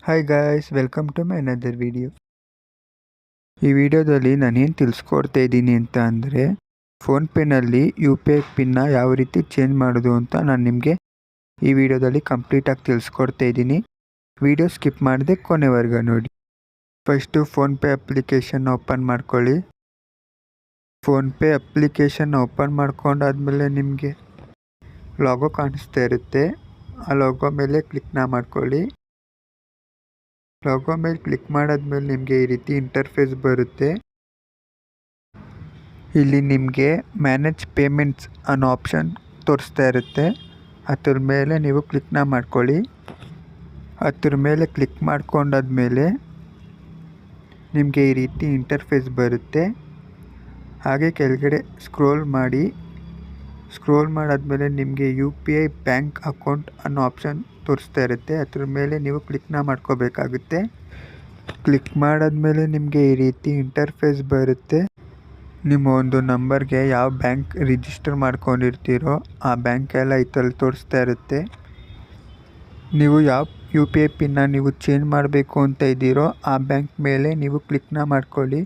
Hi guys, welcome to my another video. ಈ ವಿಡಿಯೋದಲ್ಲಿ ನಾನೇನು ತಿಳಿಸ್ಕೊಡ್ತಾ ಇದ್ದೀನಿ ಅಂತ ಅಂದರೆ, ಫೋನ್ಪೇನಲ್ಲಿ UPI ಪಿನ್ನ ಯಾವ ರೀತಿ ಚೇಂಜ್ ಮಾಡೋದು ಅಂತ ನಾನು ನಿಮಗೆ ಈ ವಿಡಿಯೋದಲ್ಲಿ ಕಂಪ್ಲೀಟಾಗಿ ತಿಳಿಸ್ಕೊಡ್ತಾ ಇದ್ದೀನಿ. ವಿಡಿಯೋ ಸ್ಕಿಪ್ ಮಾಡದೆ ಕೊನೆವರೆಗೂ ನೋಡಿ. ಫಸ್ಟು ಫೋನ್ಪೇ ಅಪ್ಲಿಕೇಶನ್ ಓಪನ್ ಮಾಡ್ಕೊಳ್ಳಿ. ಫೋನ್ಪೇ ಅಪ್ಲಿಕೇಶನ್ ಓಪನ್ ಮಾಡ್ಕೊಂಡಾದ್ಮೇಲೆ ನಿಮಗೆ ಲಾಗೋ ಕಾಣಿಸ್ತಾ ಇರುತ್ತೆ. ಆ ಲಾಗೋ ಮೇಲೆ ಕ್ಲಿಕ್ನ ಮಾಡ್ಕೊಳ್ಳಿ. ಲಾಗೋ ಮೇಲೆ ಕ್ಲಿಕ್ ಮಾಡಾದ್ಮೇಲೆ ನಿಮಗೆ ಈ ರೀತಿ ಇಂಟರ್ಫೇಸ್ ಬರುತ್ತೆ. ಇಲ್ಲಿ ನಿಮಗೆ ಮ್ಯಾನೇಜ್ ಪೇಮೆಂಟ್ಸ್ ಅನ್ನೋ ಆಪ್ಷನ್ ತೋರಿಸ್ತಾ ಇರುತ್ತೆ. ಅದ್ರ ಮೇಲೆ ನೀವು ಕ್ಲಿಕ್ನ ಮಾಡ್ಕೊಳ್ಳಿ. ಅದ್ರ ಮೇಲೆ ಕ್ಲಿಕ್ ಮಾಡ್ಕೊಂಡಾದ್ಮೇಲೆ ನಿಮಗೆ ಈ ರೀತಿ ಇಂಟರ್ಫೇಸ್ ಬರುತ್ತೆ. ಹಾಗೆ ಕೆಳಗಡೆ ಸ್ಕ್ರೋಲ್ ಮಾಡಾದ್ಮೇಲೆ ನಿಮಗೆ UPI ಬ್ಯಾಂಕ್ ಅಕೌಂಟ್ ಅನ್ನೋ ಆಪ್ಷನ್ ತೋರಿಸ್ತಾ ಇರುತ್ತೆ. ಅದ್ರ ಮೇಲೆ ನೀವು ಕ್ಲಿಕ್ನ ಮಾಡ್ಕೋಬೇಕಾಗುತ್ತೆ. ಕ್ಲಿಕ್ ಮಾಡಾದ್ಮೇಲೆ ನಿಮಗೆ ಈ ರೀತಿ ಇಂಟರ್ಫೇಸ್ ಬರುತ್ತೆ. ನಿಮ್ಮ ಒಂದು ನಂಬರ್ಗೆ ಯಾವ ಬ್ಯಾಂಕ್ ರಿಜಿಸ್ಟರ್ ಮಾಡ್ಕೊಂಡಿರ್ತೀರೋ ಆ ಬ್ಯಾಂಕ್ ಎಲ್ಲ ಇದರಲ್ಲಿ ತೋರಿಸ್ತಾ ಇರುತ್ತೆ. ನೀವು ಯಾವ UPI ಪಿನ್ನ ನೀವು ಚೇಂಜ್ ಮಾಡಬೇಕು ಅಂತ ಇದ್ದೀರೋ ಆ ಬ್ಯಾಂಕ್ ಮೇಲೆ ನೀವು ಕ್ಲಿಕ್ನ ಮಾಡ್ಕೊಳ್ಳಿ.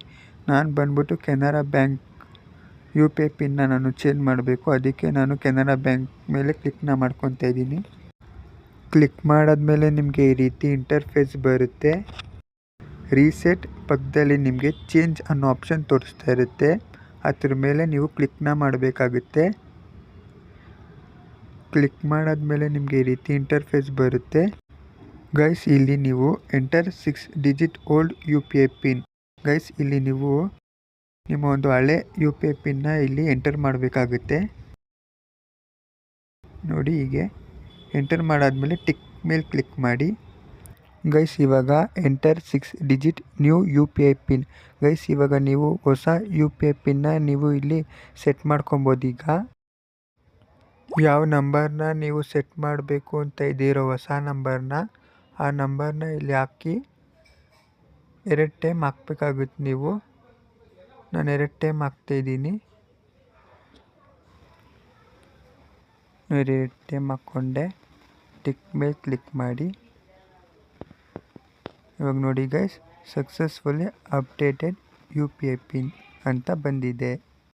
ನಾನು ಬಂದ್ಬಿಟ್ಟು ಕೆನರಾ ಬ್ಯಾಂಕ್ UPI ಪಿನ್ನ ನಾನು ಚೇಂಜ್ ಮಾಡಬೇಕು. ಅದಕ್ಕೆ ನಾನು ಕೆನರಾ ಬ್ಯಾಂಕ್ ಮೇಲೆ ಕ್ಲಿಕ್ನ ಮಾಡ್ಕೊತಾ ಇದ್ದೀನಿ. ಕ್ಲಿಕ್ ಮಾಡಾದ್ಮೇಲೆ ನಿಮಗೆ ಈ ರೀತಿ ಇಂಟರ್ಫೇಸ್ ಬರುತ್ತೆ. ರೀಸೆಟ್ ಪಕ್ಕದಲ್ಲಿ ನಿಮಗೆ ಚೇಂಜ್ ಅನ್ನೋ ಆಪ್ಷನ್ ತೋರಿಸ್ತಾ ಇರುತ್ತೆ. ಅದ್ರ ಮೇಲೆ ನೀವು ಕ್ಲಿಕ್ನ ಮಾಡಬೇಕಾಗುತ್ತೆ. ಕ್ಲಿಕ್ ಮಾಡಾದ್ಮೇಲೆ ನಿಮಗೆ ಈ ರೀತಿ ಇಂಟರ್ಫೇಸ್ ಬರುತ್ತೆ. ಗೈಸ್, ಇಲ್ಲಿ ನೀವು enter 6 digit old UPI pin. Guys, ಇಲ್ಲಿ ನೀವು ನಿಮ್ಮ ಒಂದು ಹಳೆ UPI ಪಿನ್ನ ಇಲ್ಲಿ ಎಂಟರ್ ಮಾಡಬೇಕಾಗುತ್ತೆ. ನೋಡಿ, ಹೀಗೆ ಎಂಟರ್ ಮಾಡಾದ್ಮೇಲೆ ಟಿಕ್ ಮೇಲೆ ಕ್ಲಿಕ್ ಮಾಡಿ. ಗೈಸ್, ಇವಾಗ enter 6 digit new UPI pin. Guys, ಇವಾಗ ನೀವು ಹೊಸ UPI ಪಿನ್ನ ನೀವು ಇಲ್ಲಿ ಸೆಟ್ ಮಾಡ್ಕೊಬೋದು. ಈಗ ಯಾವ ನಂಬರ್ನ ನೀವು ಸೆಟ್ ಮಾಡಬೇಕು ಅಂತ ಇದ್ದೀರೋ ಹೊಸ ನಂಬರ್ನ, ಆ ನಂಬರ್ನ ಇಲ್ಲಿ ಹಾಕಿ 2 ಟೈಮ್ ಹಾಕಬೇಕಾಗುತ್ತೆ ನೀವು. ನಾನು 2 ಟೈಮ್ ಹಾಕ್ತಾಯಿದ್ದೀನಿ. 2 ಟೈಮ್ ಹಾಕ್ಕೊಂಡೆ. ಟಿಕ್ ಮೇಲೆ ಕ್ಲಿಕ್ ಮಾಡಿ. ಇವಾಗ ನೋಡಿ guys, successfully updated UPI pin ಅಂತ ಬಂದಿದೆ.